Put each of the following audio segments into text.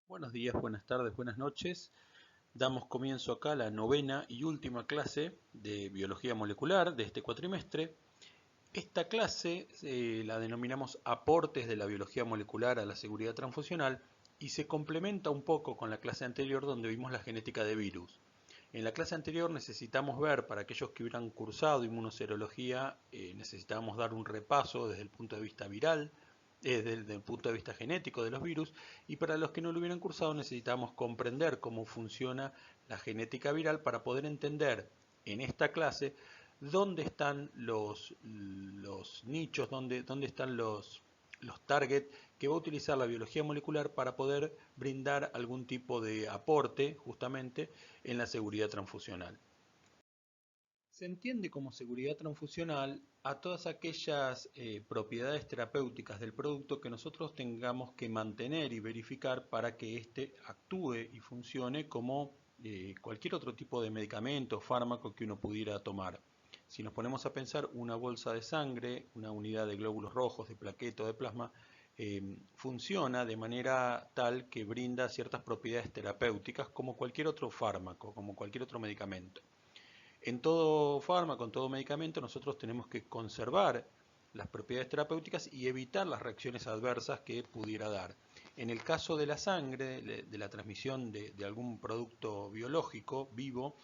Buenos días, buenas tardes, buenas noches. Damos comienzo acá a la novena y última clase de biología molecular de este cuatrimestre. Esta clase la denominamos aportes de la biología molecular a la seguridad transfusional y se complementa un poco con la clase anterior donde vimos la genética de virus. En la clase anterior necesitamos ver, para aquellos que hubieran cursado inmunoserología, necesitábamos dar un repaso desde el punto de vista viral, desde el punto de vista genético de los virus, y para los que no lo hubieran cursado necesitamos comprender cómo funciona la genética viral para poder entender en esta clase dónde están los nichos, dónde están los targets que va a utilizar la biología molecular para poder brindar algún tipo de aporte justamente en la seguridad transfusional. Se entiende como seguridad transfusional a todas aquellas propiedades terapéuticas del producto que nosotros tengamos que mantener y verificar para que éste actúe y funcione como cualquier otro tipo de medicamento o fármaco que uno pudiera tomar. Si nos ponemos a pensar, una bolsa de sangre, una unidad de glóbulos rojos, de plaqueto, de plasma, funciona de manera tal que brinda ciertas propiedades terapéuticas como cualquier otro fármaco, como cualquier otro medicamento. En todo fármaco, en todo medicamento, nosotros tenemos que conservar las propiedades terapéuticas y evitar las reacciones adversas que pudiera dar. En el caso de la sangre, de la transmisión de algún producto biológico vivo,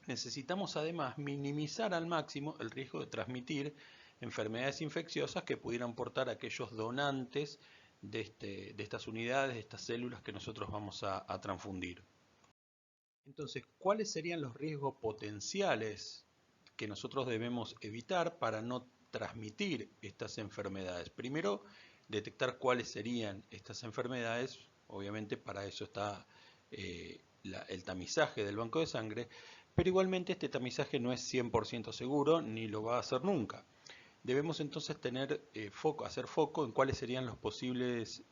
necesitamos además minimizar al máximo el riesgo de transmitir enfermedades infecciosas que pudieran portar aquellos donantes de estas unidades, de estas células que nosotros vamos a transfundir. Entonces, ¿cuáles serían los riesgos potenciales que nosotros debemos evitar para no transmitir estas enfermedades? Primero, detectar cuáles serían estas enfermedades. Obviamente para eso está el tamizaje del banco de sangre, pero igualmente este tamizaje no es 100% seguro ni lo va a hacer nunca. Debemos entonces tener hacer foco en cuáles serían los posibles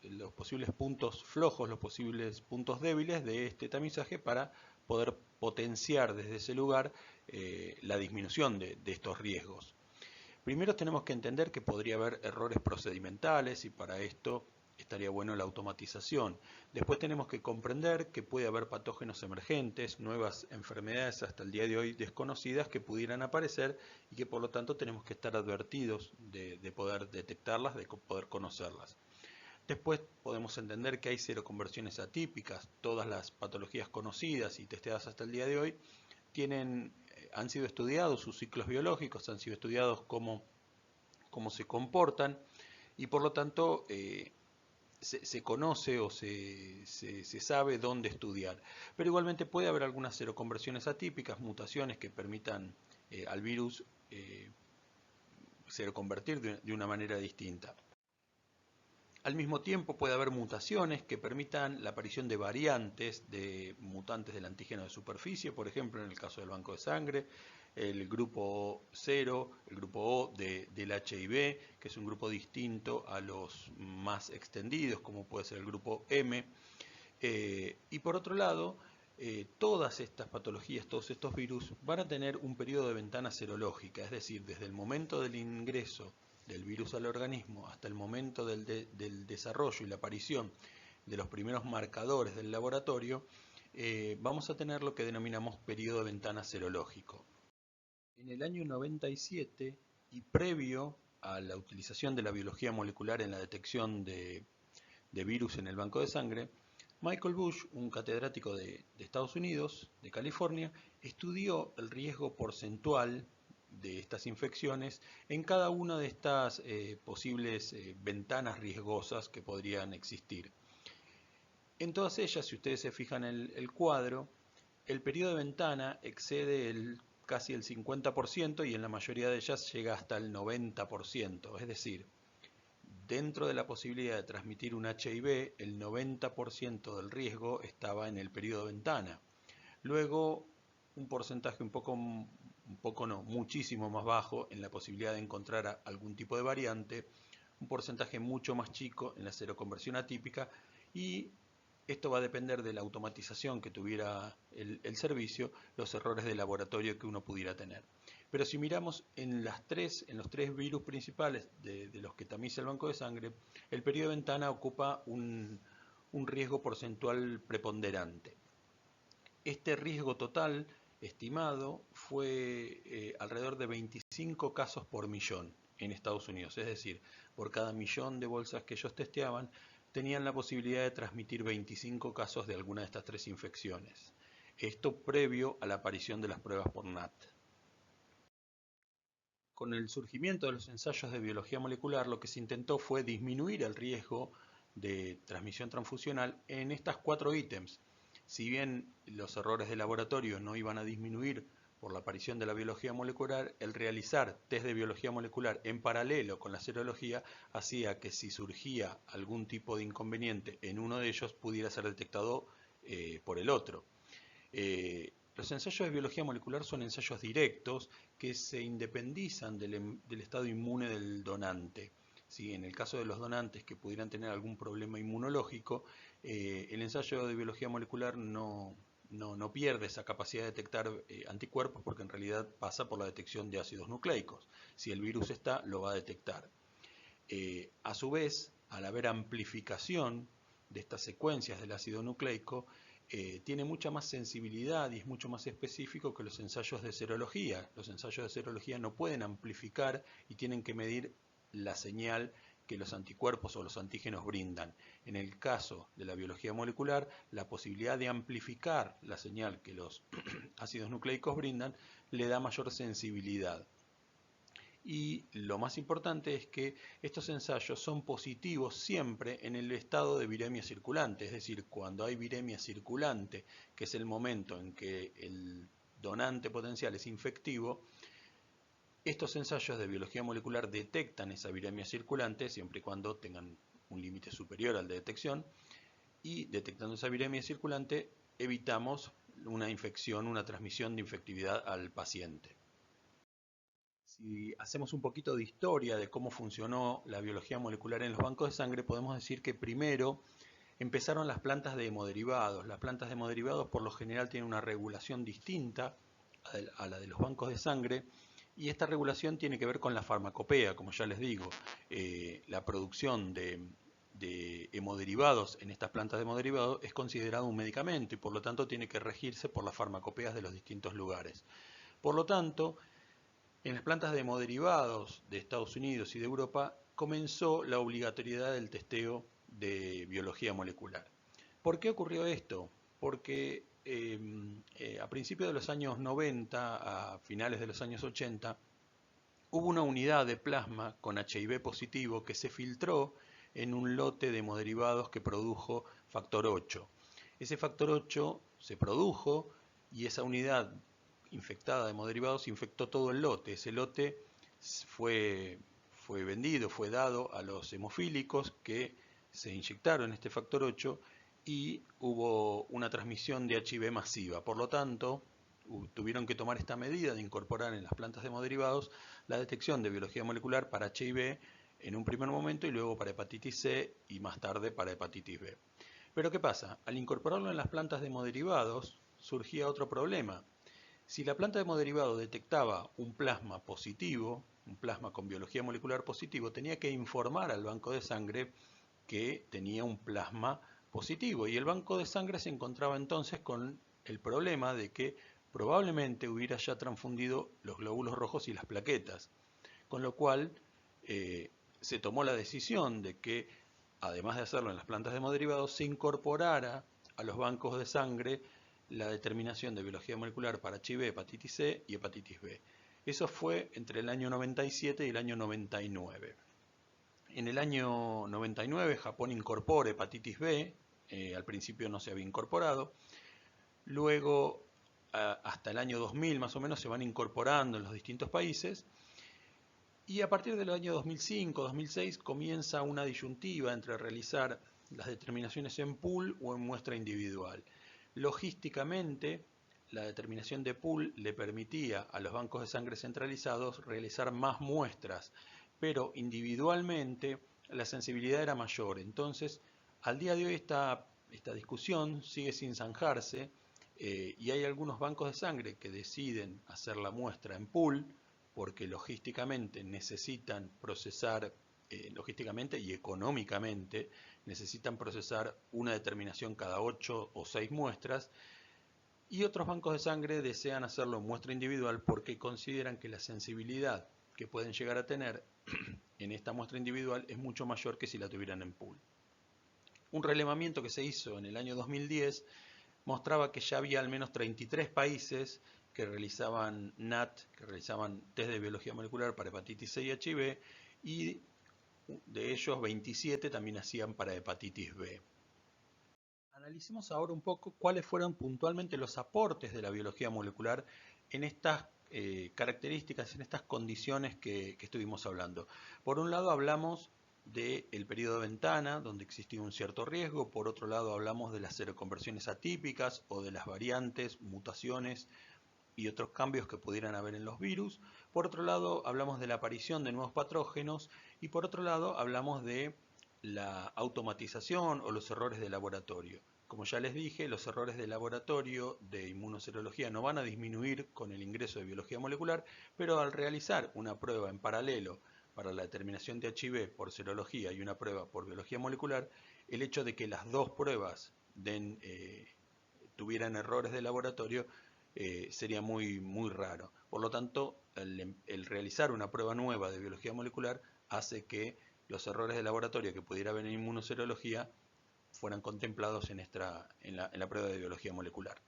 puntos flojos, los posibles puntos débiles de este tamizaje para poder potenciar desde ese lugar la disminución de estos riesgos. Primero tenemos que entender que podría haber errores procedimentales y para esto estaría bueno la automatización. Después tenemos que comprender que puede haber patógenos emergentes, nuevas enfermedades hasta el día de hoy desconocidas que pudieran aparecer y que por lo tanto tenemos que estar advertidos de poder detectarlas, de poder conocerlas. Después podemos entender que hay seroconversiones atípicas. Todas las patologías conocidas y testeadas hasta el día de hoy han sido estudiados sus ciclos biológicos, han sido estudiados cómo se comportan y por lo tanto se conoce o se sabe dónde estudiar. Pero igualmente puede haber algunas seroconversiones atípicas, mutaciones que permitan al virus seroconvertir de una manera distinta. Al mismo tiempo puede haber mutaciones que permitan la aparición de variantes de mutantes del antígeno de superficie, por ejemplo en el caso del banco de sangre, el grupo 0, el grupo O del HIV, que es un grupo distinto a los más extendidos, como puede ser el grupo M. Y por otro lado, todas estas patologías, todos estos virus van a tener un periodo de ventana serológica, es decir, desde el momento del ingreso del virus al organismo hasta el momento del desarrollo y la aparición de los primeros marcadores del laboratorio, vamos a tener lo que denominamos periodo de ventana serológico. En el año 97 y previo a la utilización de la biología molecular en la detección de virus en el banco de sangre, Michael Bush, un catedrático de Estados Unidos, de California, estudió el riesgo porcentual de estas infecciones en cada una de estas posibles ventanas riesgosas que podrían existir. En todas ellas, si ustedes se fijan en el cuadro, el periodo de ventana excede casi el 50% y en la mayoría de ellas llega hasta el 90%, es decir, dentro de la posibilidad de transmitir un HIV, el 90% del riesgo estaba en el periodo de ventana. Luego, un porcentaje muchísimo más bajo en la posibilidad de encontrar algún tipo de variante, un porcentaje mucho más chico en la seroconversión atípica y esto va a depender de la automatización que tuviera el servicio, los errores de laboratorio que uno pudiera tener. Pero si miramos en los tres virus principales de los que tamiza el banco de sangre, el periodo de ventana ocupa un riesgo porcentual preponderante. Este riesgo total estimado fue alrededor de 25 casos por millón en Estados Unidos, es decir, por cada millón de bolsas que ellos testeaban, tenían la posibilidad de transmitir 25 casos de alguna de estas tres infecciones. Esto previo a la aparición de las pruebas por NAT. Con el surgimiento de los ensayos de biología molecular, lo que se intentó fue disminuir el riesgo de transmisión transfusional en estas 4 ítems. Si bien los errores de laboratorio no iban a disminuir por la aparición de la biología molecular, el realizar test de biología molecular en paralelo con la serología hacía que si surgía algún tipo de inconveniente en uno de ellos pudiera ser detectado por el otro. Los ensayos de biología molecular son ensayos directos que se independizan del estado inmune del donante. ¿Sí? En el caso de los donantes que pudieran tener algún problema inmunológico, el ensayo de biología molecular no pierde esa capacidad de detectar anticuerpos porque en realidad pasa por la detección de ácidos nucleicos. Si el virus está, lo va a detectar. A su vez, al haber amplificación de estas secuencias del ácido nucleico, tiene mucha más sensibilidad y es mucho más específico que los ensayos de serología. Los ensayos de serología no pueden amplificar y tienen que medir la señal que los anticuerpos o los antígenos brindan. En el caso de la biología molecular, la posibilidad de amplificar la señal que los ácidos nucleicos brindan le da mayor sensibilidad. Y lo más importante es que estos ensayos son positivos siempre en el estado de viremia circulante, es decir, cuando hay viremia circulante, que es el momento en que el donante potencial es infectivo, estos ensayos de biología molecular detectan esa viremia circulante siempre y cuando tengan un límite superior al de detección, y detectando esa viremia circulante evitamos una infección, una transmisión de infectividad al paciente. Si hacemos un poquito de historia de cómo funcionó la biología molecular en los bancos de sangre, podemos decir que primero empezaron las plantas de hemoderivados. Las plantas de hemoderivados por lo general tienen una regulación distinta a la de los bancos de sangre y esta regulación tiene que ver con la farmacopea, como ya les digo. La producción de hemoderivados en estas plantas de hemoderivados es considerado un medicamento y por lo tanto tiene que regirse por las farmacopeas de los distintos lugares. Por lo tanto, en las plantas de hemoderivados de Estados Unidos y de Europa comenzó la obligatoriedad del testeo de biología molecular. ¿Por qué ocurrió esto? Porque a principios de los años 90, a finales de los años 80, hubo una unidad de plasma con HIV positivo que se filtró en un lote de hemoderivados que produjo factor 8. Ese factor 8 se produjo y esa unidad infectada de hemoderivados infectó todo el lote. Ese lote fue vendido, fue dado a los hemofílicos que se inyectaron este factor 8 y hubo una transmisión de HIV masiva. Por lo tanto, tuvieron que tomar esta medida de incorporar en las plantas de hemoderivados la detección de biología molecular para HIV en un primer momento y luego para hepatitis C y más tarde para hepatitis B. Pero ¿qué pasa? Al incorporarlo en las plantas de hemoderivados surgía otro problema. Si la planta de hemoderivado detectaba un plasma positivo, un plasma con biología molecular positivo, tenía que informar al banco de sangre que tenía un plasma positivo y el banco de sangre se encontraba entonces con el problema de que probablemente hubiera ya transfundido los glóbulos rojos y las plaquetas, con lo cual se tomó la decisión de que, además de hacerlo en las plantas de hemoderivados, se incorporara a los bancos de sangre la determinación de biología molecular para HIV, hepatitis C y hepatitis B. Eso fue entre el año 97 y el año 99. En el año 99 Japón incorpora hepatitis B, al principio no se había incorporado, luego hasta el año 2000 más o menos se van incorporando en los distintos países y a partir del año 2005-2006 comienza una disyuntiva entre realizar las determinaciones en pool o en muestra individual. Logísticamente, la determinación de pool le permitía a los bancos de sangre centralizados realizar más muestras, pero individualmente la sensibilidad era mayor. Entonces, al día de hoy esta discusión sigue sin zanjarse y hay algunos bancos de sangre que deciden hacer la muestra en pool porque logísticamente necesitan procesar logísticamente y económicamente necesitan procesar una determinación cada 8 o 6 muestras, y otros bancos de sangre desean hacerlo en muestra individual porque consideran que la sensibilidad que pueden llegar a tener en esta muestra individual es mucho mayor que si la tuvieran en pool. Un relevamiento que se hizo en el año 2010 mostraba que ya había al menos 33 países que realizaban NAT, que realizaban test de biología molecular para hepatitis C y HIV, y de ellos 27 también hacían para hepatitis B. Analicemos ahora un poco cuáles fueron puntualmente los aportes de la biología molecular en estas características, en estas condiciones que estuvimos hablando. Por un lado hablamos del periodo de ventana, donde existía un cierto riesgo. Por otro lado hablamos de las seroconversiones atípicas o de las variantes, mutaciones y otros cambios que pudieran haber en los virus. Por otro lado hablamos de la aparición de nuevos patógenos, y por otro lado hablamos de la automatización o los errores de laboratorio. Como ya les dije, los errores de laboratorio de inmunoserología no van a disminuir con el ingreso de biología molecular, pero al realizar una prueba en paralelo para la determinación de HIV por serología y una prueba por biología molecular, el hecho de que las dos pruebas tuvieran errores de laboratorio sería muy raro. Por lo tanto, el realizar una prueba nueva de biología molecular hace que los errores de laboratorio que pudiera haber en inmunoserología fueran contemplados en la prueba de biología molecular.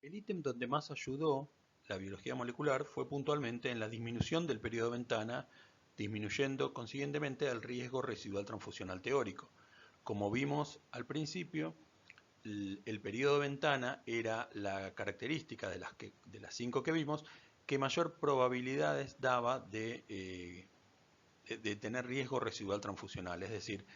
El ítem donde más ayudó la biología molecular fue puntualmente en la disminución del periodo de ventana, disminuyendo consiguientemente el riesgo residual transfusional teórico. Como vimos al principio, el periodo de ventana era la característica de las 5 que vimos que mayor probabilidades daba de tener riesgo residual transfusional, es decir,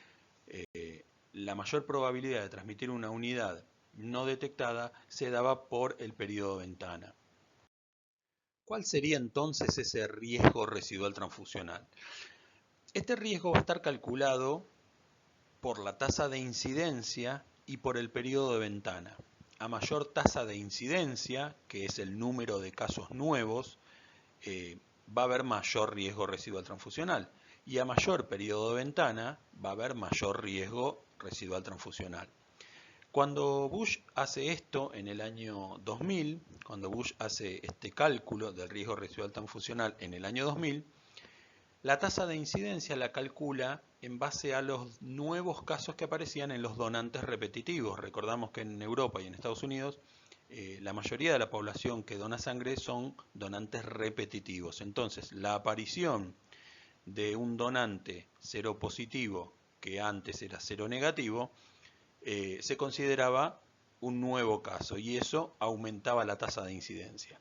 la mayor probabilidad de transmitir una unidad no detectada se daba por el periodo de ventana. ¿Cuál sería entonces ese riesgo residual transfusional? Este riesgo va a estar calculado por la tasa de incidencia y por el periodo de ventana. A mayor tasa de incidencia, que es el número de casos nuevos, va a haber mayor riesgo residual transfusional. Y a mayor periodo de ventana va a haber mayor riesgo residual transfusional. Cuando Bush hace esto en el año 2000, cuando Bush hace este cálculo del riesgo residual transfusional en el año 2000, la tasa de incidencia la calcula en base a los nuevos casos que aparecían en los donantes repetitivos. Recordamos que en Europa y en Estados Unidos la mayoría de la población que dona sangre son donantes repetitivos. Entonces, la aparición de un donante seropositivo que antes era seronegativo se consideraba un nuevo caso, y eso aumentaba la tasa de incidencia.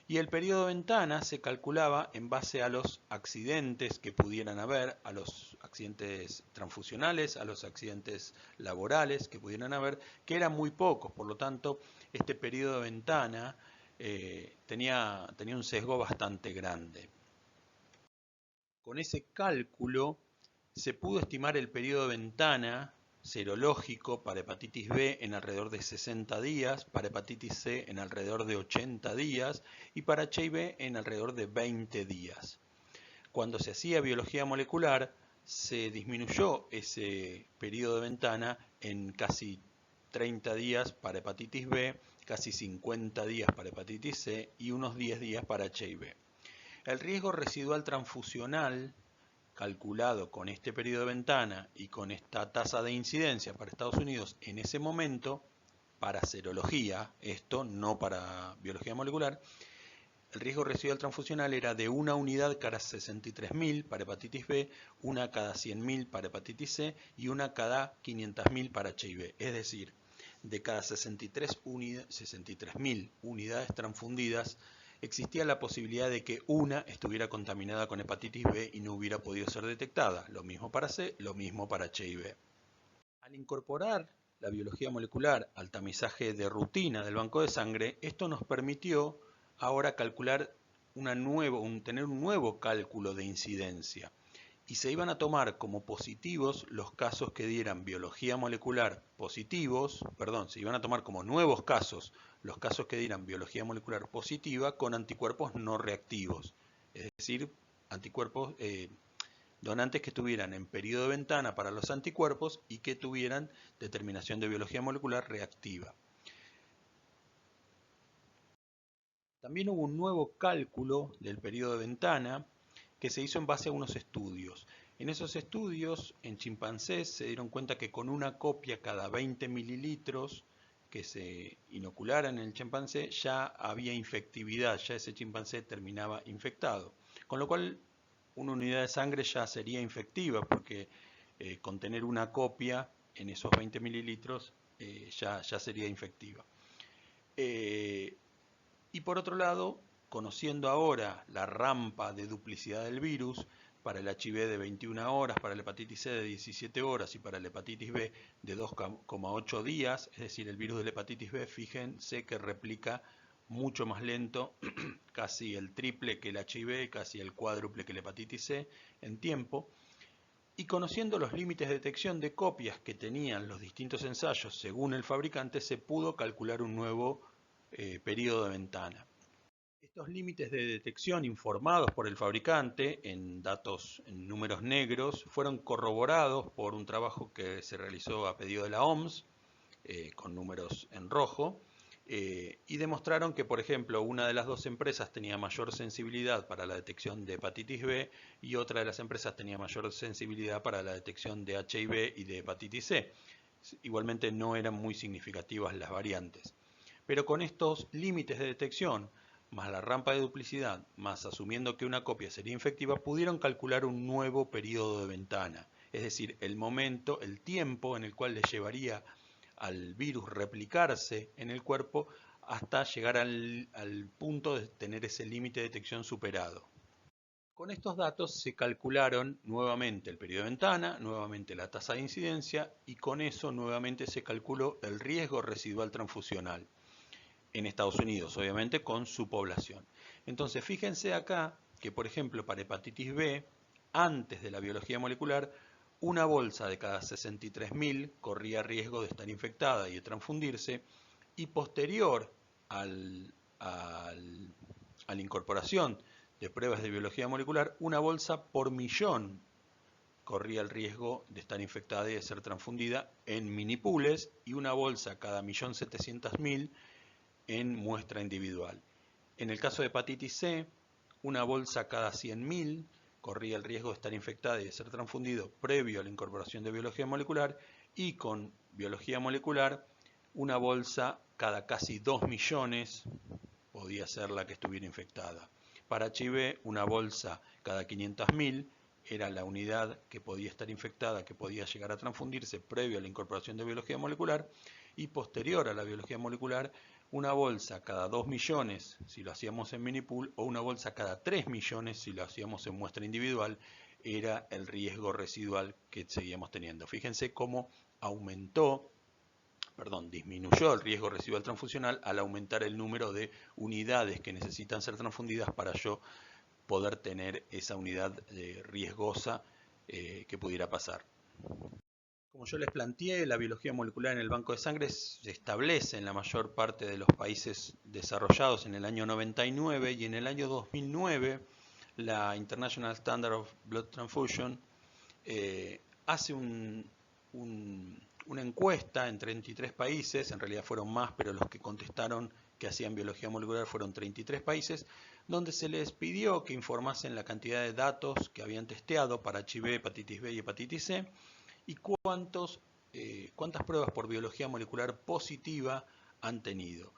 Y el periodo de ventana se calculaba en base a los accidentes que pudieran haber, a los accidentes transfusionales, a los accidentes laborales que pudieran haber, que eran muy pocos. Por lo tanto, este periodo de ventana tenía un sesgo bastante grande. Con ese cálculo se pudo estimar el periodo de ventana serológico para hepatitis B en alrededor de 60 días, para hepatitis C en alrededor de 80 días y para HIV en alrededor de 20 días. Cuando se hacía biología molecular, se disminuyó ese periodo de ventana en casi 30 días para hepatitis B, casi 50 días para hepatitis C y unos 10 días para HIV. El riesgo residual transfusional calculado con este periodo de ventana y con esta tasa de incidencia para Estados Unidos en ese momento, para serología, esto no para biología molecular, el riesgo residual transfusional era de una unidad cada 63.000 para hepatitis B, una cada 100.000 para hepatitis C y una cada 500.000 para HIV. Es decir, de cada 63.000 unidades transfundidas, existía la posibilidad de que una estuviera contaminada con hepatitis B y no hubiera podido ser detectada. Lo mismo para C, lo mismo para HIV. Al incorporar la biología molecular al tamizaje de rutina del banco de sangre, esto nos permitió ahora calcular tener un nuevo cálculo de incidencia. Y se iban a tomar como positivos los casos que dieran biología molecular positivos, se iban a tomar como nuevos casos los casos que dieran biología molecular positiva con anticuerpos no reactivos, es decir, anticuerpos donantes que estuvieran en periodo de ventana para los anticuerpos y que tuvieran determinación de biología molecular reactiva. También hubo un nuevo cálculo del periodo de ventana que se hizo en base a unos estudios. En esos estudios, en chimpancés, se dieron cuenta que con una copia cada 20 mililitros que se inoculara en el chimpancé ya había infectividad, ya ese chimpancé terminaba infectado. Con lo cual, una unidad de sangre ya sería infectiva porque con tener una copia en esos 20 mililitros ya sería infectiva. Y por otro lado, conociendo ahora la rampa de duplicidad del virus, para el HIV de 21 horas, para la hepatitis C de 17 horas y para la hepatitis B de 2,8 días, es decir, el virus de la hepatitis B, fíjense que replica mucho más lento, casi el triple que el HIV, casi el cuádruple que la hepatitis C en tiempo. Y conociendo los límites de detección de copias que tenían los distintos ensayos según el fabricante, se pudo calcular un nuevo periodo de ventana. Estos límites de detección informados por el fabricante en datos, en números negros, fueron corroborados por un trabajo que se realizó a pedido de la OMS, con números en rojo, y demostraron que, por ejemplo, una de las dos empresas tenía mayor sensibilidad para la detección de hepatitis B y otra de las empresas tenía mayor sensibilidad para la detección de HIV y de hepatitis C. Igualmente no eran muy significativas las variantes. Pero con estos límites de detección, más la rampa de duplicidad, más asumiendo que una copia sería infectiva, pudieron calcular un nuevo periodo de ventana, es decir, el momento, el tiempo en el cual le llevaría al virus replicarse en el cuerpo hasta llegar al punto de tener ese límite de detección superado. Con estos datos se calcularon nuevamente el periodo de ventana, nuevamente la tasa de incidencia y con eso nuevamente se calculó el riesgo residual transfusional en Estados Unidos, obviamente con su población. Entonces, fíjense acá que, por ejemplo, para hepatitis B, antes de la biología molecular, una bolsa de cada 63.000 corría riesgo de estar infectada y de transfundirse, y posterior a la incorporación de pruebas de biología molecular, una bolsa por millón corría el riesgo de estar infectada y de ser transfundida en minipules, y una bolsa cada 1.700.000 en muestra individual. En el caso de hepatitis C, una bolsa cada 100.000 corría el riesgo de estar infectada y de ser transfundido previo a la incorporación de biología molecular, y con biología molecular, una bolsa cada casi 2 millones podía ser la que estuviera infectada. Para HIV, una bolsa cada 500.000 era la unidad que podía estar infectada, que podía llegar a transfundirse previo a la incorporación de biología molecular, y posterior a la biología molecular, una bolsa cada 2 millones si lo hacíamos en minipool, o una bolsa cada 3 millones si lo hacíamos en muestra individual, era el riesgo residual que seguíamos teniendo. Fíjense cómo disminuyó el riesgo residual transfusional al aumentar el número de unidades que necesitan ser transfundidas para yo poder tener esa unidad riesgosa que pudiera pasar. Como yo les planteé, la biología molecular en el banco de sangre se establece en la mayor parte de los países desarrollados en el año 99, y en el año 2009 la International Standard of Blood Transfusion hace una encuesta en 33 países, en realidad fueron más, pero los que contestaron que hacían biología molecular fueron 33 países, donde se les pidió que informasen la cantidad de datos que habían testeado para HIV, hepatitis B y hepatitis C, y cuántas pruebas por biología molecular positiva han tenido.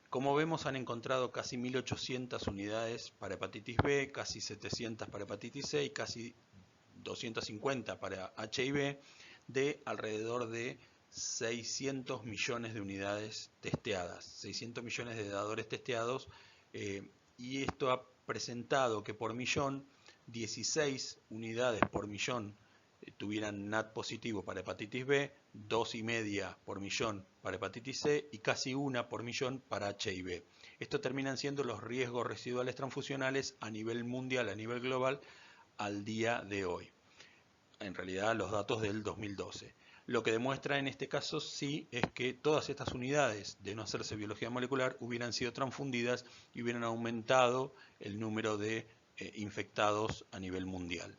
Como vemos, han encontrado casi 1.800 unidades para hepatitis B, casi 700 para hepatitis C y casi 250 para HIV, de alrededor de 600 millones de unidades testeadas, 600 millones de dadores testeados, y esto ha presentado que por millón, 16 unidades por millón tuvieran NAT positivo para hepatitis B, 2,5 por millón para hepatitis C y casi 1 por millón para HIV. Esto terminan siendo los riesgos residuales transfusionales a nivel mundial, a nivel global, al día de hoy. En realidad, los datos del 2012. Lo que demuestra en este caso sí es que todas estas unidades, de no hacerse biología molecular, hubieran sido transfundidas y hubieran aumentado el número de infectados a nivel mundial.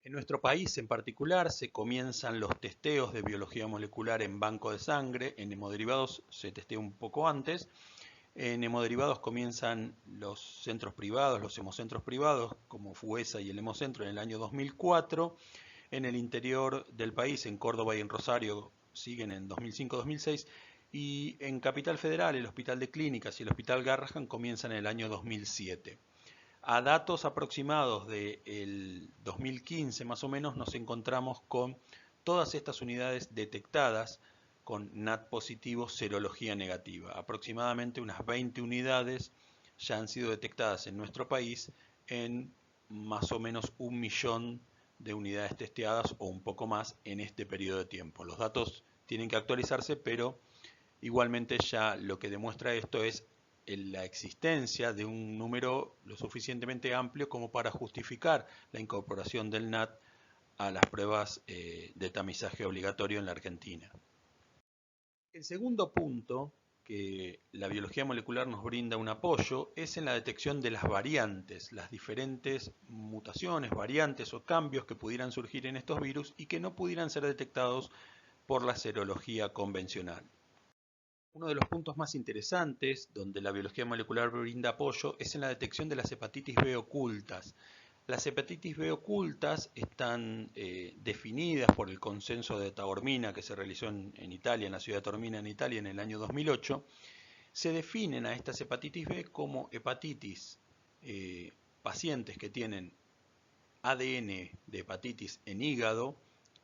En nuestro país en particular se comienzan los testeos de biología molecular en banco de sangre, en hemoderivados se testea un poco antes. En hemoderivados comienzan los centros privados, los hemocentros privados, como FUESA y el Hemocentro en el año 2004. En el interior del país, en Córdoba y en Rosario, siguen en 2005-2006. Y en Capital Federal, el Hospital de Clínicas y el Hospital Garrahan comienzan en el año 2007. A datos aproximados del 2015 más o menos nos encontramos con todas estas unidades detectadas con NAT positivo, serología negativa. Aproximadamente unas 20 unidades ya han sido detectadas en nuestro país en más o menos 1 millón de unidades testeadas o un poco más en este periodo de tiempo. Los datos tienen que actualizarse, pero igualmente ya lo que demuestra esto es la existencia de un número lo suficientemente amplio como para justificar la incorporación del NAT a las pruebas de tamizaje obligatorio en la Argentina. El segundo punto que la biología molecular nos brinda un apoyo es en la detección de las variantes, las diferentes mutaciones, variantes o cambios que pudieran surgir en estos virus y que no pudieran ser detectados por la serología convencional. Uno de los puntos más interesantes donde la biología molecular brinda apoyo es en la detección de las hepatitis B ocultas. Las hepatitis B ocultas están definidas por el consenso de Taormina que se realizó en Italia, en la ciudad de Taormina en Italia en el año 2008. Se definen a estas hepatitis B como hepatitis pacientes que tienen ADN de hepatitis en hígado,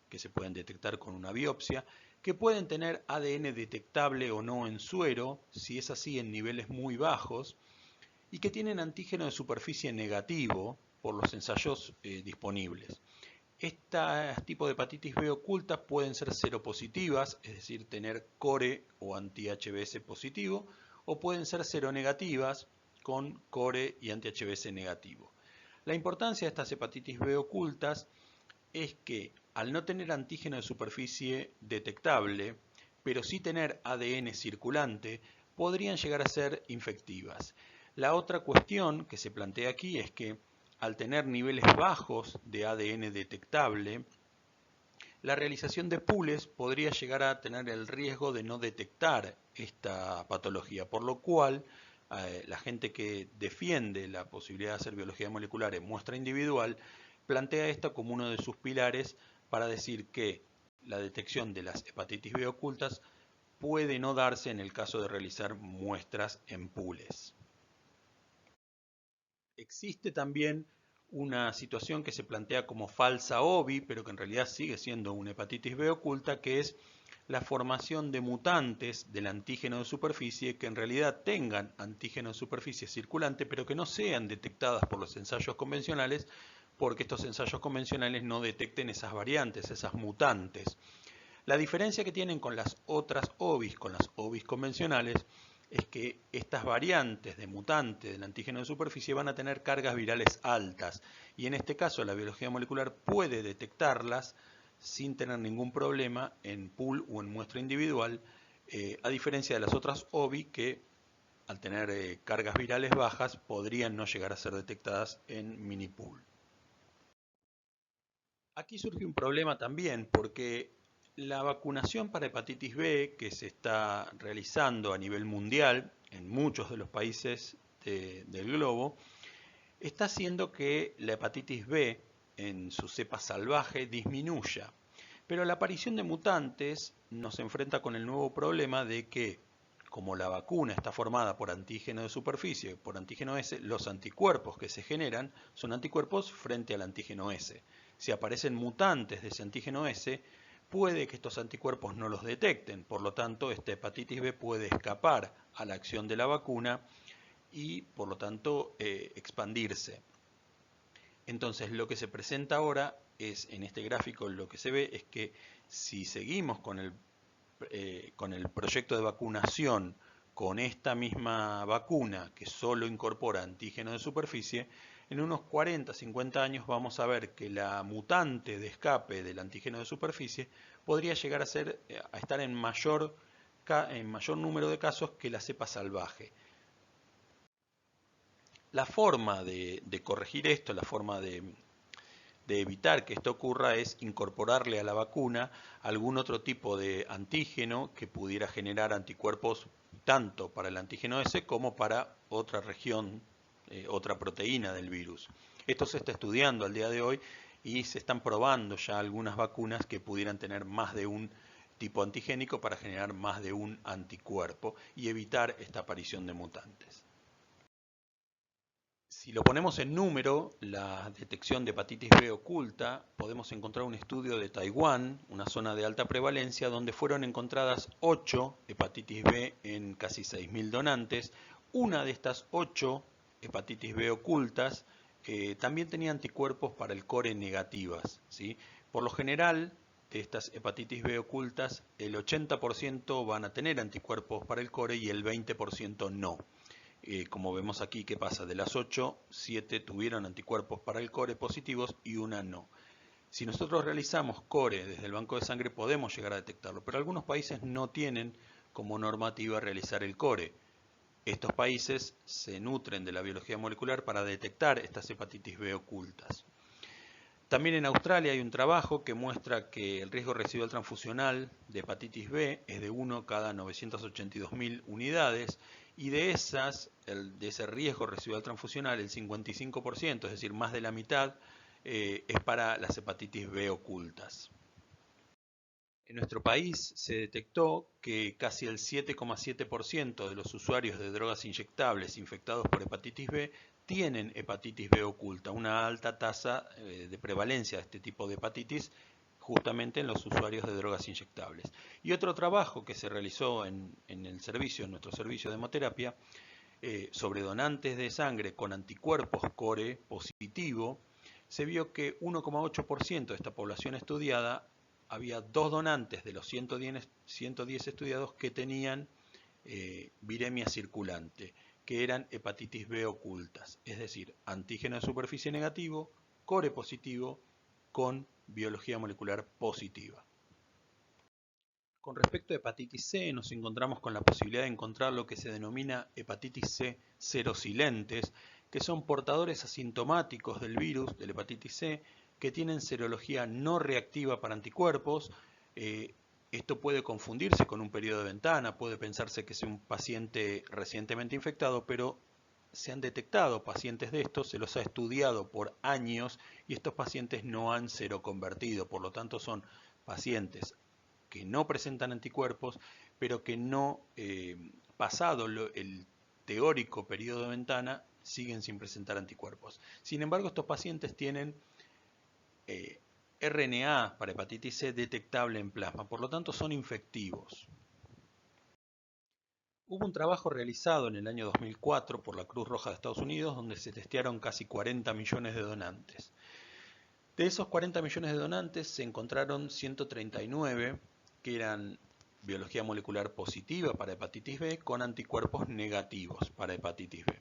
que se pueden detectar con una biopsia, que pueden tener ADN detectable o no en suero, si es así en niveles muy bajos, y que tienen antígeno de superficie negativo por los ensayos disponibles. Este tipo de hepatitis B ocultas pueden ser seropositivas, es decir, tener core o anti-HBs positivo, o pueden ser seronegativas con core y anti-HBs negativo. La importancia de estas hepatitis B ocultas es que al no tener antígeno de superficie detectable, pero sí tener ADN circulante, podrían llegar a ser infectivas. La otra cuestión que se plantea aquí es que al tener niveles bajos de ADN detectable, la realización de pools podría llegar a tener el riesgo de no detectar esta patología, por lo cual la gente que defiende la posibilidad de hacer biología molecular en muestra individual plantea esta como uno de sus pilares para decir que la detección de las hepatitis B ocultas puede no darse en el caso de realizar muestras en pools. Existe también una situación que se plantea como falsa OBI, pero que en realidad sigue siendo una hepatitis B oculta, que es la formación de mutantes del antígeno de superficie que en realidad tengan antígeno de superficie circulante, pero que no sean detectadas por los ensayos convencionales, porque estos ensayos convencionales no detecten esas variantes, esas mutantes. La diferencia que tienen con las otras OBIs, con las OBIs convencionales, es que estas variantes de mutante del antígeno de superficie van a tener cargas virales altas y en este caso la biología molecular puede detectarlas sin tener ningún problema en pool o en muestra individual, a diferencia de las otras OBI que al tener cargas virales bajas podrían no llegar a ser detectadas en mini pool. Aquí surge un problema también porque la vacunación para hepatitis B que se está realizando a nivel mundial en muchos de los países del globo está haciendo que la hepatitis B en su cepa salvaje disminuya. Pero la aparición de mutantes nos enfrenta con el nuevo problema de que, como la vacuna está formada por antígeno de superficie, por antígeno S, los anticuerpos que se generan son anticuerpos frente al antígeno S. Si aparecen mutantes de ese antígeno S, puede que estos anticuerpos no los detecten, por lo tanto esta hepatitis B puede escapar a la acción de la vacuna y por lo tanto expandirse. Entonces lo que se presenta ahora es, en este gráfico lo que se ve es que si seguimos con el proyecto de vacunación con esta misma vacuna que solo incorpora antígeno de superficie, en unos 40-50 años vamos a ver que la mutante de escape del antígeno de superficie podría llegar a estar en mayor número de casos que la cepa salvaje. La forma de corregir esto, la forma de de evitar que esto ocurra es incorporarle a la vacuna algún otro tipo de antígeno que pudiera generar anticuerpos tanto para el antígeno ese como para otra región, otra proteína del virus. Esto se está estudiando al día de hoy y se están probando ya algunas vacunas que pudieran tener más de un tipo antigénico para generar más de un anticuerpo y evitar esta aparición de mutantes. Si lo ponemos en número, la detección de hepatitis B oculta, podemos encontrar un estudio de Taiwán, una zona de alta prevalencia, donde fueron encontradas 8 hepatitis B en casi 6.000 donantes. Una de estas 8 hepatitis B ocultas también tenía anticuerpos para el core negativas, ¿sí? Por lo general, de estas hepatitis B ocultas, el 80% van a tener anticuerpos para el core y el 20% no. Como vemos aquí, ¿qué pasa? De las 8, 7 tuvieron anticuerpos para el core positivos y una no. Si nosotros realizamos core desde el banco de sangre podemos llegar a detectarlo, pero algunos países no tienen como normativa realizar el core. Estos países se nutren de la biología molecular para detectar estas hepatitis B ocultas. También en Australia hay un trabajo que muestra que el riesgo residual transfusional de hepatitis B es de 1 cada 982.000 unidades y de ese riesgo residual transfusional el 55%, es decir, más de la mitad, es para las hepatitis B ocultas. En nuestro país se detectó que casi el 7,7% de los usuarios de drogas inyectables infectados por hepatitis B tienen hepatitis B oculta, una alta tasa de prevalencia de este tipo de hepatitis justamente en los usuarios de drogas inyectables. Y otro trabajo que se realizó en nuestro servicio de hemoterapia, sobre donantes de sangre con anticuerpos core positivo, se vio que 1,8% de esta población estudiada había 2 donantes de los 110 estudiados que tenían viremia circulante, que eran hepatitis B ocultas, es decir, antígeno de superficie negativo, core positivo, con biología molecular positiva. Con respecto a hepatitis C, nos encontramos con la posibilidad de encontrar lo que se denomina hepatitis C serosilentes, que son portadores asintomáticos del virus, de la hepatitis C, que tienen serología no reactiva para anticuerpos. Esto puede confundirse con un periodo de ventana, puede pensarse que es un paciente recientemente infectado, pero se han detectado pacientes de estos, se los ha estudiado por años y estos pacientes no han seroconvertido, por lo tanto son pacientes que no presentan anticuerpos, pero que no, pasado el teórico periodo de ventana, siguen sin presentar anticuerpos. Sin embargo, estos pacientes tienen RNA para hepatitis C detectable en plasma, por lo tanto son infectivos. Hubo un trabajo realizado en el año 2004 por la Cruz Roja de Estados Unidos donde se testearon casi 40 millones de donantes. De esos 40 millones de donantes se encontraron 139 que eran biología molecular positiva para hepatitis B con anticuerpos negativos para hepatitis B.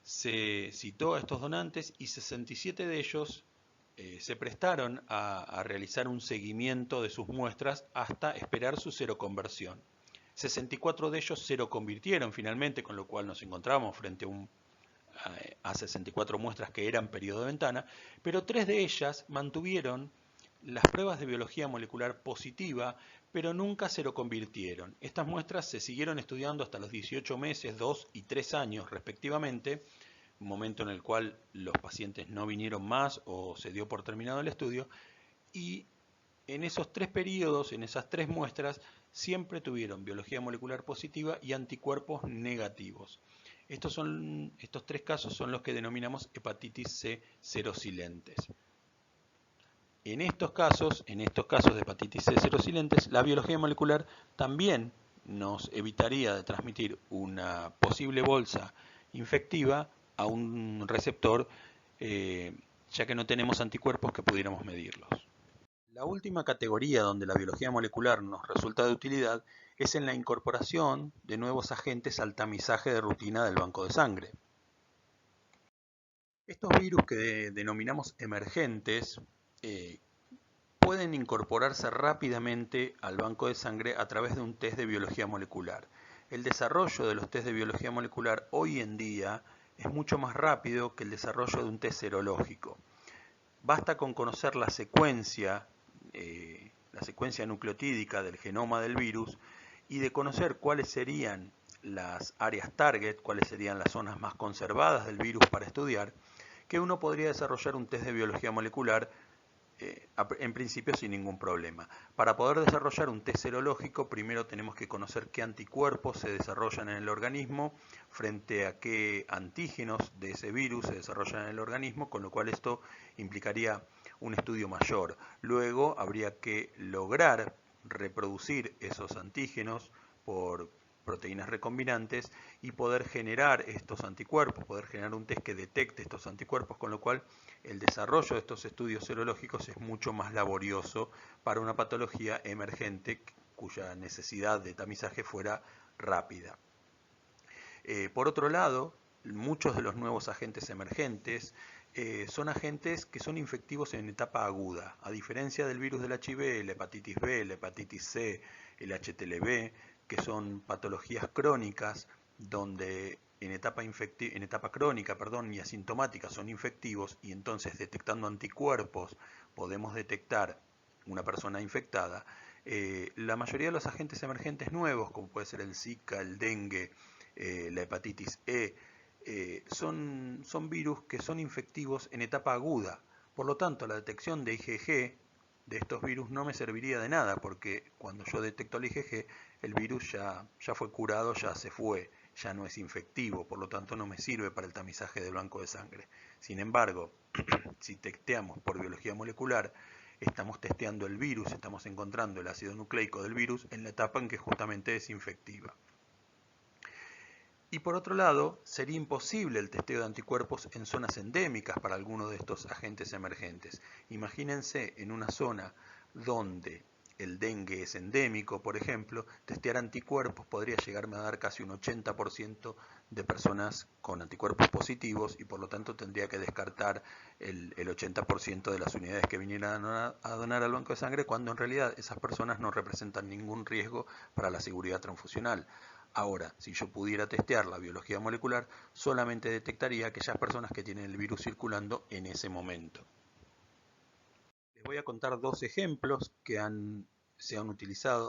Se citó a estos donantes y 67 de ellos se prestaron a realizar un seguimiento de sus muestras hasta esperar su seroconversión. 64 de ellos seroconvirtieron finalmente, con lo cual nos encontramos frente a 64 muestras que eran periodo de ventana, pero 3 de ellas mantuvieron las pruebas de biología molecular positiva, pero nunca seroconvirtieron. Estas muestras se siguieron estudiando hasta los 18 meses, 2 y 3 años respectivamente, un momento en el cual los pacientes no vinieron más o se dio por terminado el estudio, y en esos 3 periodos, en esas 3 muestras, siempre tuvieron biología molecular positiva y anticuerpos negativos. Estos 3 casos son los que denominamos hepatitis C serosilentes. En estos casos de hepatitis C serosilentes, la biología molecular también nos evitaría de transmitir una posible bolsa infectiva a un receptor, ya que no tenemos anticuerpos que pudiéramos medirlos. La última categoría donde la biología molecular nos resulta de utilidad es en la incorporación de nuevos agentes al tamizaje de rutina del banco de sangre. Estos virus que denominamos emergentes pueden incorporarse rápidamente al banco de sangre a través de un test de biología molecular. El desarrollo de los test de biología molecular hoy en día es mucho más rápido que el desarrollo de un test serológico. Basta con conocer la secuencia nucleotídica del genoma del virus y de conocer cuáles serían las áreas target, cuáles serían las zonas más conservadas del virus para estudiar, que uno podría desarrollar un test de biología molecular en principio sin ningún problema. Para poder desarrollar un test serológico, primero tenemos que conocer qué anticuerpos se desarrollan en el organismo frente a qué antígenos de ese virus se desarrollan en el organismo, con lo cual esto implicaría un estudio mayor. Luego habría que lograr reproducir esos antígenos por proteínas recombinantes y poder generar estos anticuerpos, poder generar un test que detecte estos anticuerpos, con lo cual el desarrollo de estos estudios serológicos es mucho más laborioso para una patología emergente cuya necesidad de tamizaje fuera rápida. Por otro lado, muchos de los nuevos agentes emergentes son agentes que son infectivos en etapa aguda, a diferencia del virus del HIV, la hepatitis B, la hepatitis C, el HTLV, que son patologías crónicas donde en etapa crónica y asintomática son infectivos, y entonces detectando anticuerpos podemos detectar una persona infectada. La mayoría de los agentes emergentes nuevos, como puede ser el Zika, el dengue, la hepatitis E, son virus que son infectivos en etapa aguda. Por lo tanto, la detección de IgG de estos virus no me serviría de nada, porque cuando yo detecto el IgG, el virus ya fue curado, ya se fue, ya no es infectivo, por lo tanto no me sirve para el tamizaje del banco de sangre. Sin embargo, si testeamos por biología molecular, estamos testeando el virus, estamos encontrando el ácido nucleico del virus en la etapa en que justamente es infectiva. Y por otro lado, sería imposible el testeo de anticuerpos en zonas endémicas para alguno de estos agentes emergentes. Imagínense en una zona donde el dengue es endémico, por ejemplo, testear anticuerpos podría llegarme a dar casi un 80% de personas con anticuerpos positivos, y por lo tanto tendría que descartar el 80% de las unidades que vinieran a donar al banco de sangre, cuando en realidad esas personas no representan ningún riesgo para la seguridad transfusional. Ahora, si yo pudiera testear la biología molecular, solamente detectaría aquellas personas que tienen el virus circulando en ese momento. Les voy a contar dos ejemplos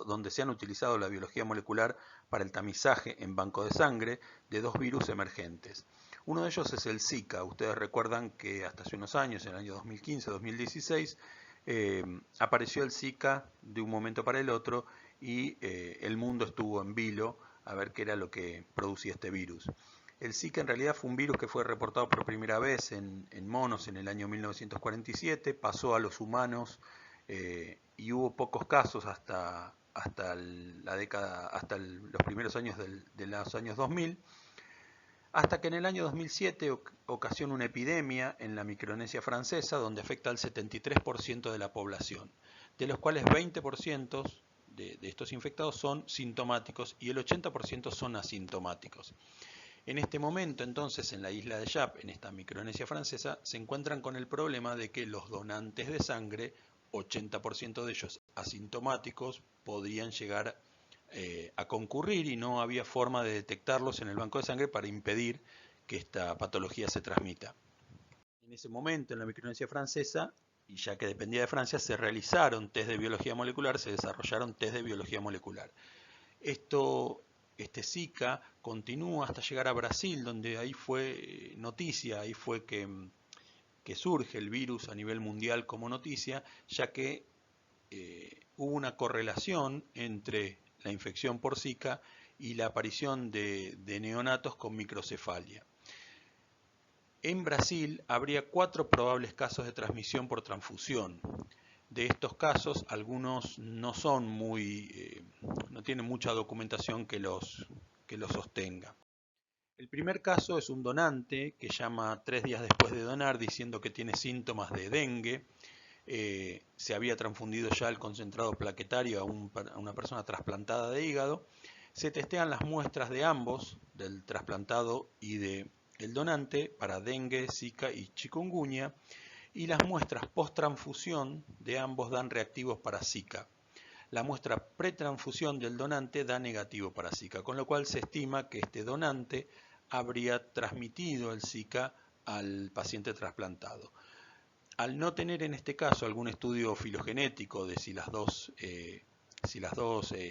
donde se han utilizado la biología molecular para el tamizaje en banco de sangre de dos virus emergentes. Uno de ellos es el Zika. Ustedes recuerdan que hasta hace unos años, en el año 2015-2016, apareció el Zika de un momento para el otro, y el mundo estuvo en vilo a ver qué era lo que producía este virus. El Zika en realidad fue un virus que fue reportado por primera vez en monos en el año 1947, pasó a los humanos y hubo pocos casos hasta los primeros años de los años 2000, hasta que en el año 2007 ocasiona una epidemia en la Micronesia francesa donde afecta al 73% de la población, de los cuales 20% de estos infectados son sintomáticos y el 80% son asintomáticos. En este momento, entonces, en la isla de Yap, en esta Micronesia francesa, se encuentran con el problema de que los donantes de sangre, 80% de ellos asintomáticos, podrían llegar a concurrir, y no había forma de detectarlos en el banco de sangre para impedir que esta patología se transmita. En ese momento, en la Micronesia francesa, y ya que dependía de Francia, se realizaron test de biología molecular, se desarrollaron test de biología molecular. Este Zika continúa hasta llegar a Brasil, donde ahí fue noticia, ahí fue que surge el virus a nivel mundial como noticia, ya que hubo una correlación entre la infección por Zika y la aparición de neonatos con microcefalia. En Brasil habría 4 probables casos de transmisión por transfusión. De estos casos, algunos no tienen mucha documentación que los sostenga. El primer caso es un donante que llama 3 días después de donar diciendo que tiene síntomas de dengue. Se había transfundido ya el concentrado plaquetario a una persona trasplantada de hígado. Se testean las muestras de ambos, del trasplantado y del donante, para dengue, Zika y chikungunya, y las muestras post-transfusión de ambos dan reactivos para Zika. La muestra pretransfusión del donante da negativo para Zika, con lo cual se estima que este donante habría transmitido el Zika al paciente trasplantado. Al no tener en este caso algún estudio filogenético de si las dos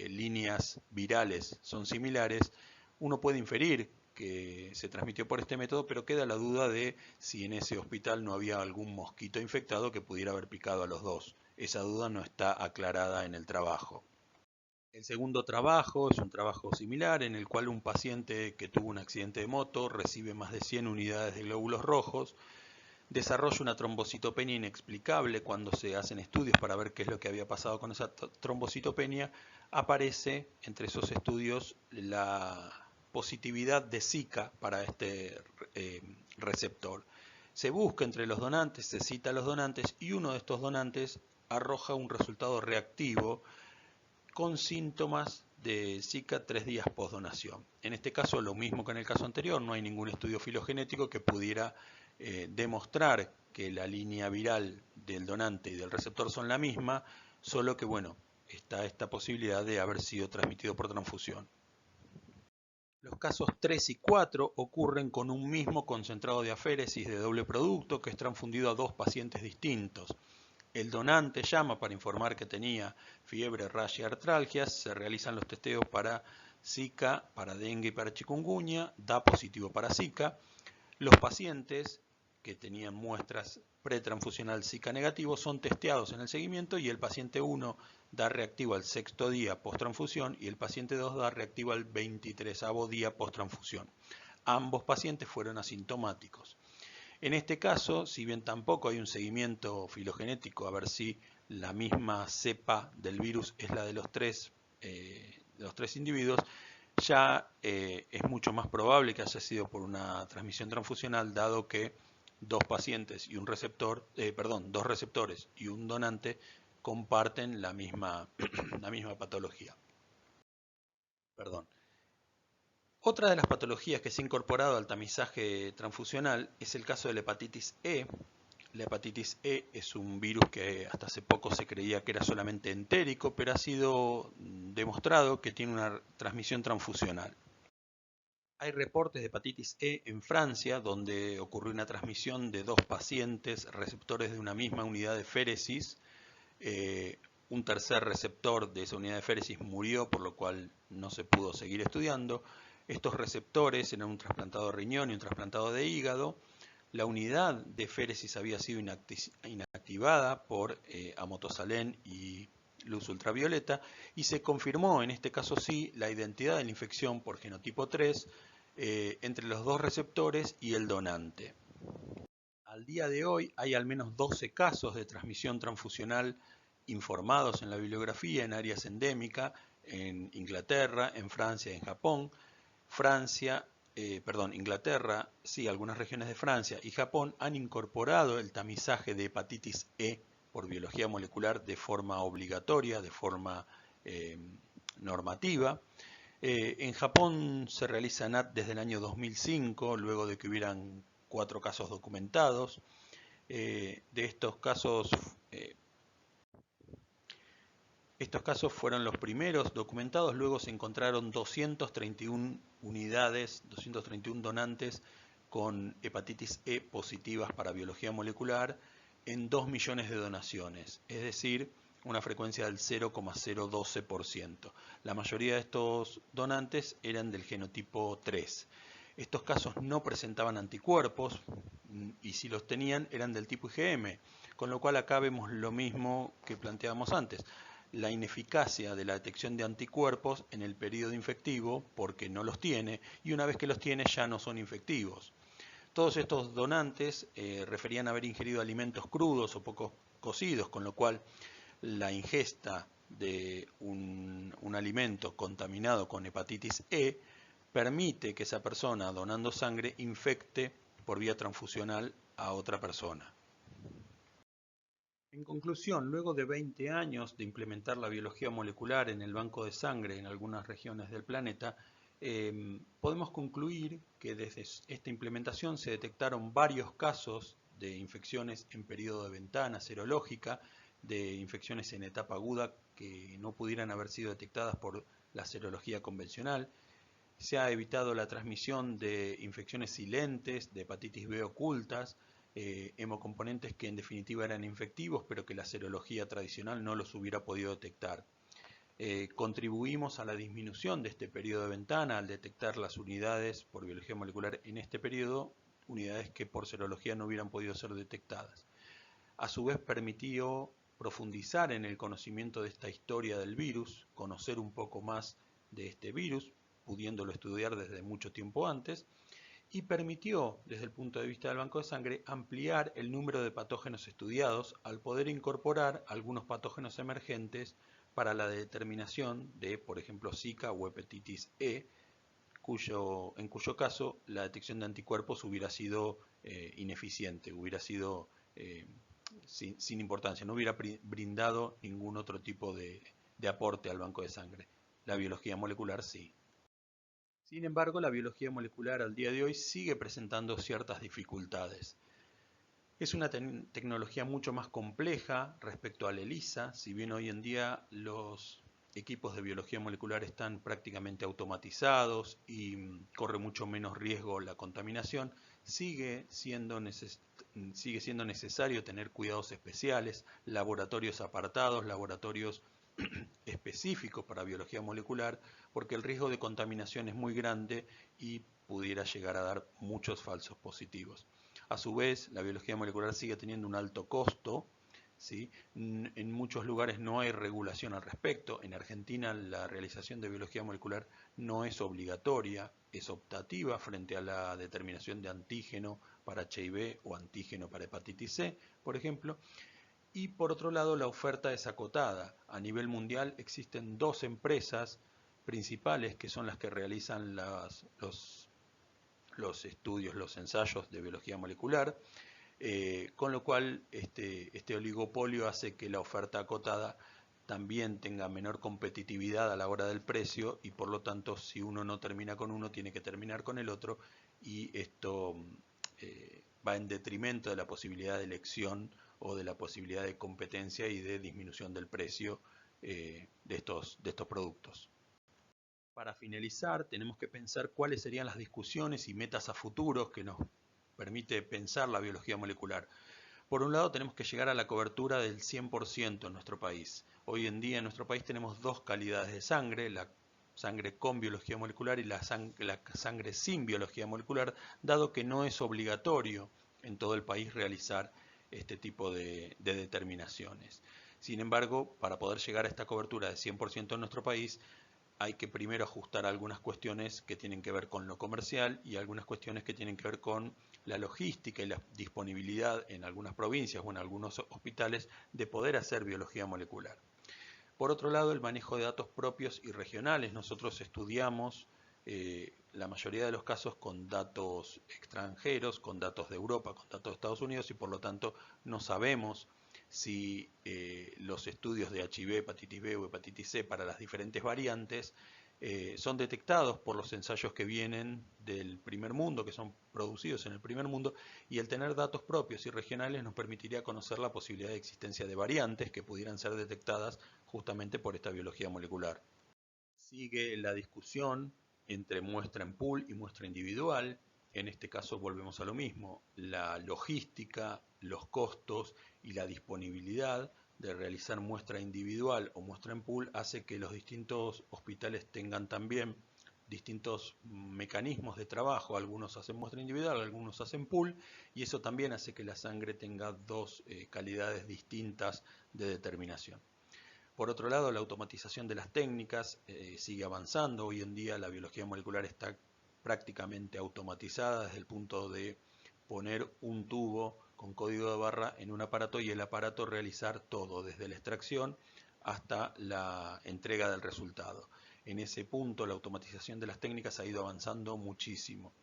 líneas virales son similares, uno puede inferir que se transmitió por este método, pero queda la duda de si en ese hospital no había algún mosquito infectado que pudiera haber picado a los dos. Esa duda no está aclarada en el trabajo. El segundo trabajo es un trabajo similar en el cual un paciente que tuvo un accidente de moto recibe más de 100 unidades de glóbulos rojos, desarrolla una trombocitopenia inexplicable. Cuando se hacen estudios para ver qué es lo que había pasado con esa trombocitopenia, aparece entre esos estudios la positividad de Zika para este receptor. Se busca entre los donantes, se cita a los donantes y uno de estos donantes arroja un resultado reactivo con síntomas de Zika 3 días post donación. En este caso, lo mismo que en el caso anterior, no hay ningún estudio filogenético que pudiera demostrar que la línea viral del donante y del receptor son la misma, solo que bueno, está esta posibilidad de haber sido transmitido por transfusión. Los casos 3 y 4 ocurren con un mismo concentrado de aféresis de doble producto que es transfundido a dos pacientes distintos. El donante llama para informar que tenía fiebre, rash y artralgias, se realizan los testeos para Zika, para dengue y para chikungunya, da positivo para Zika. Los pacientes que tenían muestras pretransfusional Zika negativo son testeados en el seguimiento y el paciente 1 da reactivo al 6º día post-transfusión y el paciente 2 da reactivo al 23º día post-transfusión. Ambos pacientes fueron asintomáticos. En este caso, si bien tampoco hay un seguimiento filogenético a ver si la misma cepa del virus es la de los tres individuos, ya es mucho más probable que haya sido por una transmisión transfusional, dado que dos pacientes y un receptor, dos receptores y un donante comparten la misma patología. Otra de las patologías que se ha incorporado al tamizaje transfusional es el caso de la hepatitis E. La hepatitis E es un virus que hasta hace poco se creía que era solamente entérico, pero ha sido demostrado que tiene una transmisión transfusional. Hay reportes de hepatitis E en Francia, donde ocurrió una transmisión de dos pacientes receptores de una misma unidad de féresis. Un tercer receptor de esa unidad de féresis murió, por lo cual no se pudo seguir estudiando. Estos receptores eran un trasplantado de riñón y un trasplantado de hígado. La unidad de féresis había sido inactivada por amotosalén y luz ultravioleta y se confirmó, en este caso sí, la identidad de la infección por genotipo 3 entre los dos receptores y el donante. Al día de hoy hay al menos 12 casos de transmisión transfusional informados en la bibliografía en áreas endémicas, en Inglaterra, en Francia y en Japón. Inglaterra, sí, algunas regiones de Francia y Japón han incorporado el tamizaje de hepatitis E por biología molecular de forma obligatoria, de forma normativa. En Japón se realiza NAT desde el año 2005, luego de que hubieran 4 casos documentados. De estos casos fueron los primeros documentados, luego se encontraron 231 unidades, 231 donantes con hepatitis E positivas para biología molecular en 2 millones de donaciones, es decir, una frecuencia del 0,012%. La mayoría de estos donantes eran del genotipo 3. Estos casos no presentaban anticuerpos y si los tenían eran del tipo IgM, con lo cual acá vemos lo mismo que planteábamos antes. La ineficacia de la detección de anticuerpos en el periodo infectivo porque no los tiene y una vez que los tiene ya no son infectivos. Todos estos donantes referían haber ingerido alimentos crudos o poco cocidos, con lo cual la ingesta de un alimento contaminado con hepatitis E permite que esa persona donando sangre infecte por vía transfusional a otra persona. En conclusión, luego de 20 años de implementar la biología molecular en el banco de sangre en algunas regiones del planeta, podemos concluir que desde esta implementación se detectaron varios casos de infecciones en periodo de ventana serológica, de infecciones en etapa aguda que no pudieran haber sido detectadas por la serología convencional. Se ha evitado la transmisión de infecciones silentes, de hepatitis B ocultas, hemocomponentes que en definitiva eran infectivos, pero que la serología tradicional no los hubiera podido detectar. Contribuimos a la disminución de este periodo de ventana al detectar las unidades por biología molecular en este periodo, unidades que por serología no hubieran podido ser detectadas. A su vez permitió profundizar en el conocimiento de esta historia del virus, conocer un poco más de este virus, pudiéndolo estudiar desde mucho tiempo antes, y permitió, desde el punto de vista del banco de sangre, ampliar el número de patógenos estudiados al poder incorporar algunos patógenos emergentes para la determinación de, por ejemplo, Zika o hepatitis E, en cuyo caso la detección de anticuerpos hubiera sido ineficiente, hubiera sido sin importancia, no hubiera brindado ningún otro tipo de aporte al banco de sangre. La biología molecular sí. Sin embargo, la biología molecular al día de hoy sigue presentando ciertas dificultades. Es una tecnología mucho más compleja respecto al ELISA, si bien hoy en día los equipos de biología molecular están prácticamente automatizados y corre mucho menos riesgo la contaminación, sigue siendo necesario tener cuidados especiales, laboratorios apartados, laboratorios específicos para biología molecular, porque el riesgo de contaminación es muy grande y pudiera llegar a dar muchos falsos positivos. A su vez, la biología molecular sigue teniendo un alto costo, ¿sí? En muchos lugares no hay regulación al respecto. En Argentina la realización de biología molecular no es obligatoria, es optativa frente a la determinación de antígeno para HIV o antígeno para hepatitis C, por ejemplo. Y por otro lado, la oferta es acotada. A nivel mundial existen dos empresas principales que son las que realizan los estudios, los ensayos de biología molecular, con lo cual este oligopolio hace que la oferta acotada también tenga menor competitividad a la hora del precio y por lo tanto si uno no termina con uno tiene que terminar con el otro y esto va en detrimento de la posibilidad de elección o de la posibilidad de competencia y de disminución del precio de estos productos. Para finalizar, tenemos que pensar cuáles serían las discusiones y metas a futuros que nos permite pensar la biología molecular. Por un lado, tenemos que llegar a la cobertura del 100% en nuestro país. Hoy en día en nuestro país tenemos dos calidades de sangre, la sangre con biología molecular y la sangre sin biología molecular, dado que no es obligatorio en todo el país realizar este tipo de determinaciones. Sin embargo, para poder llegar a esta cobertura de 100% en nuestro país, hay que primero ajustar algunas cuestiones que tienen que ver con lo comercial y algunas cuestiones que tienen que ver con la logística y la disponibilidad en algunas provincias o en algunos hospitales de poder hacer biología molecular. Por otro lado, el manejo de datos propios y regionales. Nosotros estudiamos la mayoría de los casos con datos extranjeros, con datos de Europa, con datos de Estados Unidos y por lo tanto no sabemos si los estudios de HIV, hepatitis B o hepatitis C para las diferentes variantes son detectados por los ensayos que vienen del primer mundo, que son producidos en el primer mundo, y el tener datos propios y regionales nos permitiría conocer la posibilidad de existencia de variantes que pudieran ser detectadas justamente por esta biología molecular. Sigue la discusión entre muestra en pool y muestra individual. En este caso volvemos a lo mismo, la logística, los costos y la disponibilidad de realizar muestra individual o muestra en pool hace que los distintos hospitales tengan también distintos mecanismos de trabajo. Algunos hacen muestra individual, algunos hacen pool y eso también hace que la sangre tenga dos calidades distintas de determinación. Por otro lado, la automatización de las técnicas sigue avanzando. Hoy en día la biología molecular está prácticamente automatizada desde el punto de poner un tubo con código de barra en un aparato y el aparato realizar todo, desde la extracción hasta la entrega del resultado. En ese punto la automatización de las técnicas ha ido avanzando muchísimo.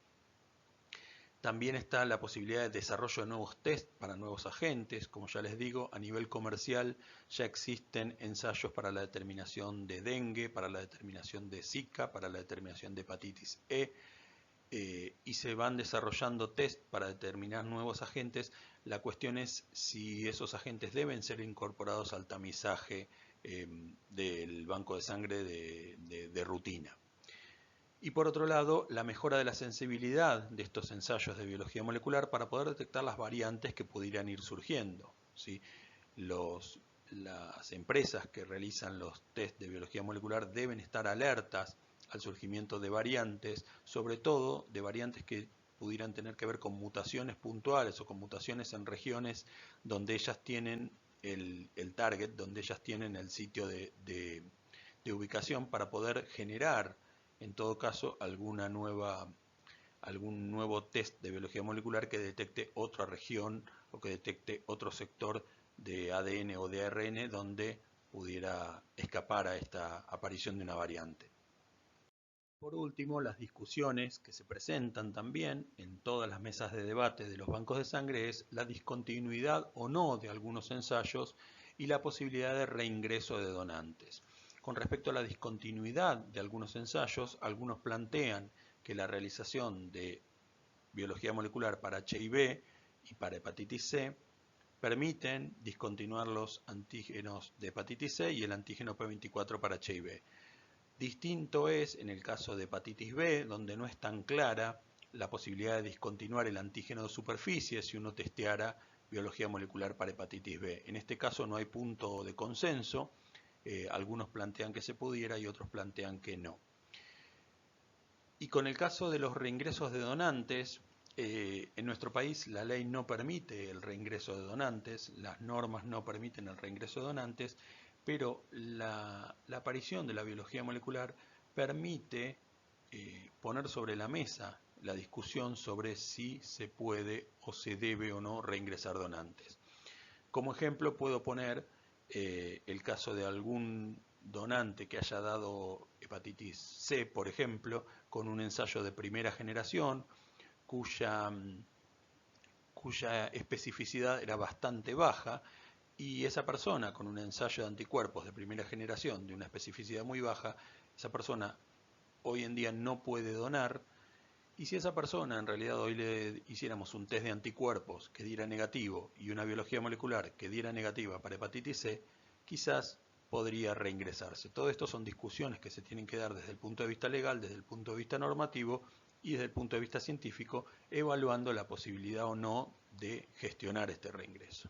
También está la posibilidad de desarrollo de nuevos test para nuevos agentes. Como ya les digo, a nivel comercial ya existen ensayos para la determinación de dengue, para la determinación de Zika, para la determinación de hepatitis E, y se van desarrollando test para determinar nuevos agentes. La cuestión es si esos agentes deben ser incorporados al tamizaje del banco de sangre de rutina. Y por otro lado, la mejora de la sensibilidad de estos ensayos de biología molecular para poder detectar las variantes que pudieran ir surgiendo, ¿sí? Las empresas que realizan los test de biología molecular deben estar alertas al surgimiento de variantes, sobre todo de variantes que pudieran tener que ver con mutaciones puntuales o con mutaciones en regiones donde ellas tienen el target, donde ellas tienen el sitio de ubicación para poder generar, en todo caso, algún nuevo test de biología molecular que detecte otra región o que detecte otro sector de ADN o de ARN donde pudiera escapar a esta aparición de una variante. Por último, las discusiones que se presentan también en todas las mesas de debate de los bancos de sangre es la discontinuidad o no de algunos ensayos y la posibilidad de reingreso de donantes. Con respecto a la discontinuidad de algunos ensayos, algunos plantean que la realización de biología molecular para HIV y para hepatitis C permiten discontinuar los antígenos de hepatitis C y el antígeno P24 para HIV. Distinto es en el caso de hepatitis B, donde no es tan clara la posibilidad de discontinuar el antígeno de superficie si uno testeara biología molecular para hepatitis B. En este caso no hay punto de consenso, algunos plantean que se pudiera y otros plantean que no. Y con el caso de los reingresos de donantes, en nuestro país la ley no permite el reingreso de donantes, las normas no permiten el reingreso de donantes, pero la aparición de la biología molecular permite poner sobre la mesa la discusión sobre si se puede o se debe o no reingresar donantes. Como ejemplo puedo poner el caso de algún donante que haya dado hepatitis C, por ejemplo, con un ensayo de primera generación, cuya especificidad era bastante baja, y esa persona con un ensayo de anticuerpos de primera generación de una especificidad muy baja, esa persona hoy en día no puede donar, y si esa persona en realidad hoy le hiciéramos un test de anticuerpos que diera negativo y una biología molecular que diera negativa para hepatitis C, quizás podría reingresarse. Todo esto son discusiones que se tienen que dar desde el punto de vista legal, desde el punto de vista normativo y desde el punto de vista científico, evaluando la posibilidad o no de gestionar este reingreso.